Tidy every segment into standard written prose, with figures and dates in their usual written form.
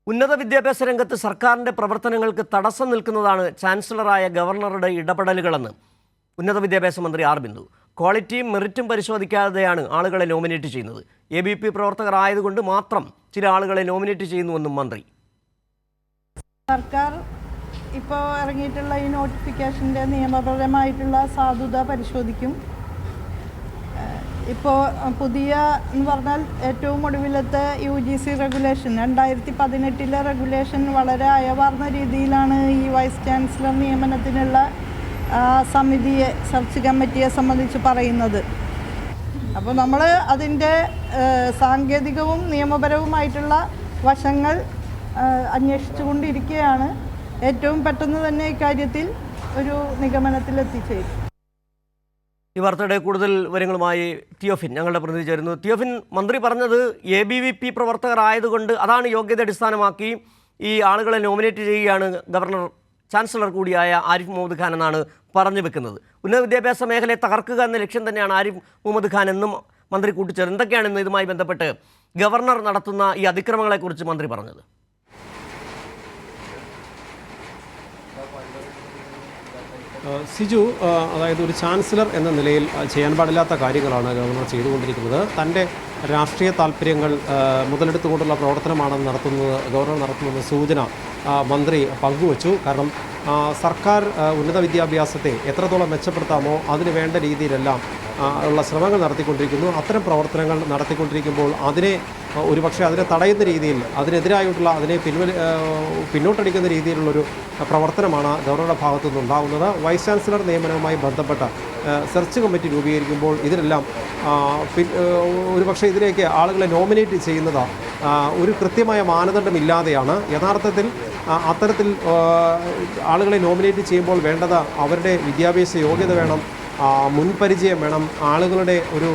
ഉന്നത വിദ്യാഭ്യാസ രംഗത്ത് സർക്കാരിൻ്റെ പ്രവർത്തനങ്ങൾക്ക് തടസ്സം നിൽക്കുന്നതാണ് ചാൻസലറായ ഗവർണറുടെ ഇടപെടലുകളെന്ന് ഉന്നത വിദ്യാഭ്യാസ മന്ത്രി ആർ ബിന്ദു. ക്വാളിറ്റിയും മെറിറ്റും പരിശോധിക്കാതെയാണ് ആളുകളെ നോമിനേറ്റ് ചെയ്യുന്നത്. ABP പ്രവർത്തകർ ആയതുകൊണ്ട് മാത്രം ചില ആളുകളെ നോമിനേറ്റ് ചെയ്യുന്നുവെന്നും മന്ത്രി. സർക്കാർ ഇപ്പോൾ ഇറങ്ങിയിട്ടുള്ള ഈ നോട്ടിഫിക്കേഷൻ്റെ നിയമപരമായിട്ടുള്ള സാധുത പരിശോധിക്കും. ഇപ്പോൾ പുതിയ എന്ന് പറഞ്ഞാൽ ഏറ്റവും ഒടുവിലത്തെ UGC റെഗുലേഷൻ 2018 റെഗുലേഷൻ വളരെ അയവാർന്ന രീതിയിലാണ് ഈ വൈസ് ചാൻസലർ നിയമനത്തിനുള്ള സമിതിയെ സെർച്ച് കമ്മിറ്റിയെ സംബന്ധിച്ച് പറയുന്നത്. അപ്പോൾ നമ്മൾ അതിൻ്റെ സാങ്കേതികവും നിയമപരവുമായിട്ടുള്ള വശങ്ങൾ അന്വേഷിച്ചു കൊണ്ടിരിക്കുകയാണ്. ഏറ്റവും പെട്ടെന്ന് തന്നെ ഇക്കാര്യത്തിൽ ഒരു നിഗമനത്തിലെത്തിച്ചേരും. ഈ വാർത്തയുടെ കൂടുതൽ വിവരങ്ങളുമായി തിയോഫിൻ ഞങ്ങളുടെ പ്രതിനിധി ചേരുന്നു. തിയോഫിൻ, മന്ത്രി പറഞ്ഞത് ABVP പ്രവർത്തകർ ആയതുകൊണ്ട് അതാണ് യോഗ്യത അടിസ്ഥാനമാക്കി ഈ ആളുകളെ നോമിനേറ്റ് ചെയ്യുകയാണ് ഗവർണർ ചാൻസലർ കൂടിയായ ആരിഫ് മുഹമ്മദ് ഖാൻ എന്നാണ് പറഞ്ഞു വെക്കുന്നത്. ഉന്നത വിദ്യാഭ്യാസ മേഖലയെ തകർക്കുക എന്ന ലക്ഷ്യം തന്നെയാണ് ആരിഫ് മുഹമ്മദ് ഖാൻ എന്നും മന്ത്രി കൂട്ടിച്ചേർന്നത്. എന്തൊക്കെയാണ് ഇന്ന് ഇതുമായി ബന്ധപ്പെട്ട് ഗവർണർ നടത്തുന്ന ഈ അതിക്രമങ്ങളെക്കുറിച്ച് മന്ത്രി പറഞ്ഞത്? സിജു, അതായത് ഒരു ചാൻസലർ എന്ന നിലയിൽ ചെയ്യാൻ പാടില്ലാത്ത കാര്യങ്ങളാണ് ഗവർണർ ചെയ്തുകൊണ്ടിരിക്കുന്നത്. തൻ്റെ രാഷ്ട്രീയ താല്പര്യങ്ങൾ മുതലെടുത്തുകൊണ്ടുള്ള പ്രവർത്തനമാണെന്ന് ഗവർണർ നടത്തുന്നത് സൂചന മന്ത്രി പങ്കുവച്ചു. കാരണം സർക്കാർ ഉന്നത വിദ്യാഭ്യാസത്തെ എത്രത്തോളം മെച്ചപ്പെടുത്താമോ അതിന് വേണ്ട രീതിയിലെല്ലാം ഉള്ള ശ്രമങ്ങൾ നടത്തിക്കൊണ്ടിരിക്കുന്നു. അത്തരം പ്രവർത്തനങ്ങൾ നടത്തിക്കൊണ്ടിരിക്കുമ്പോൾ ഒരുപക്ഷെ അതിനെ തടയുന്ന രീതിയിൽ അതിനെതിരായിട്ടുള്ള പിന്നോട്ടടിക്കുന്ന രീതിയിലുള്ളൊരു പ്രവർത്തനമാണ് ഗവർണറുടെ ഭാഗത്തു നിന്നുണ്ടാകുന്നത്. വൈസ് ചാൻസലർ നിയമനവുമായി ബന്ധപ്പെട്ട സെർച്ച് കമ്മിറ്റി രൂപീകരിക്കുമ്പോൾ ഇതിലെല്ലാം ഒരുപക്ഷെ ഇതിലേക്ക് ആളുകളെ നോമിനേറ്റ് ചെയ്യുന്നത് ഒരു കൃത്യമായ മാനദണ്ഡമില്ലാതെയാണ്. യഥാർത്ഥത്തിൽ അത്തരത്തിൽ ആളുകളെ നോമിനേറ്റ് ചെയ്യുമ്പോൾ വേണ്ടത് അവരുടെ വിദ്യാഭ്യാസ യോഗ്യത വേണം, മുൻപരിചയം വേണം, ആളുകളുടെ ഒരു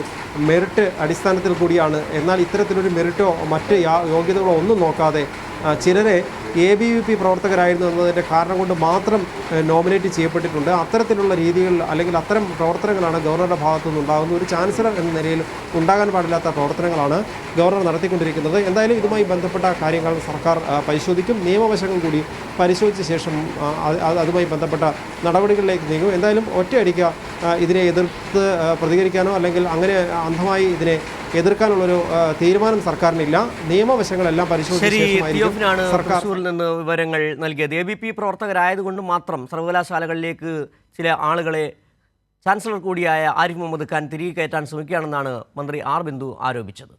മെറിറ്റ് അടിസ്ഥാനത്തിൽ കൂടിയാണ്. എന്നാൽ ഇത്തരത്തിലൊരു മെറിറ്റോ മറ്റ് യോഗ്യതകളോ ഒന്നും നോക്കാതെ ചിലരെ ABVP പ്രവർത്തകരായിരുന്നു എന്നതിൻ്റെ കാരണം കൊണ്ട് മാത്രം നോമിനേറ്റ് ചെയ്യപ്പെട്ടിട്ടുണ്ട്. അത്തരത്തിലുള്ള രീതികൾ അല്ലെങ്കിൽ അത്തരം പ്രവർത്തനങ്ങളാണ് ഗവർണറുടെ ഭാഗത്തു നിന്നുണ്ടാകുന്നത്. ഒരു ചാൻസലർ എന്ന നിലയിൽ ഉണ്ടാകാൻ പാടില്ലാത്ത പ്രവർത്തനങ്ങളാണ് ഗവർണർ നടത്തിക്കൊണ്ടിരിക്കുന്നത്. എന്തായാലും ഇതുമായി ബന്ധപ്പെട്ട കാര്യങ്ങൾ സർക്കാർ പരിശോധിക്കും. നിയമവശങ്ങൾ കൂടി പരിശോധിച്ച ശേഷം അതുമായി ബന്ധപ്പെട്ട നടപടികളിലേക്ക് നീങ്ങും. എന്തായാലും ഒറ്റയടിക്ക് ഇതിനെ എതിർത്ത് പ്രതികരിക്കാനോ അല്ലെങ്കിൽ അങ്ങനെ അന്ധമായി ഇതിനെ എതിർക്കാനുള്ളൊരു തീരുമാനം സർക്കാരിനില്ല. നിയമവശങ്ങളെല്ലാം പരിശോധിച്ച ശേഷമായിരിക്കും സർക്കാർ നിന്ന് വിവരങ്ങൾ നൽകിയത്. ABP പ്രവർത്തകരായതുകൊണ്ട് മാത്രം സർവകലാശാലകളിലേക്ക് ചില ആളുകളെ ചാൻസലർ കൂടിയായ ആരിഫ് മുഹമ്മദ് ഖാൻ തിരികെ കയറ്റാൻ ശ്രമിക്കുകയാണെന്നാണ് മന്ത്രി ആർ ബിന്ദു ആരോപിച്ചത്.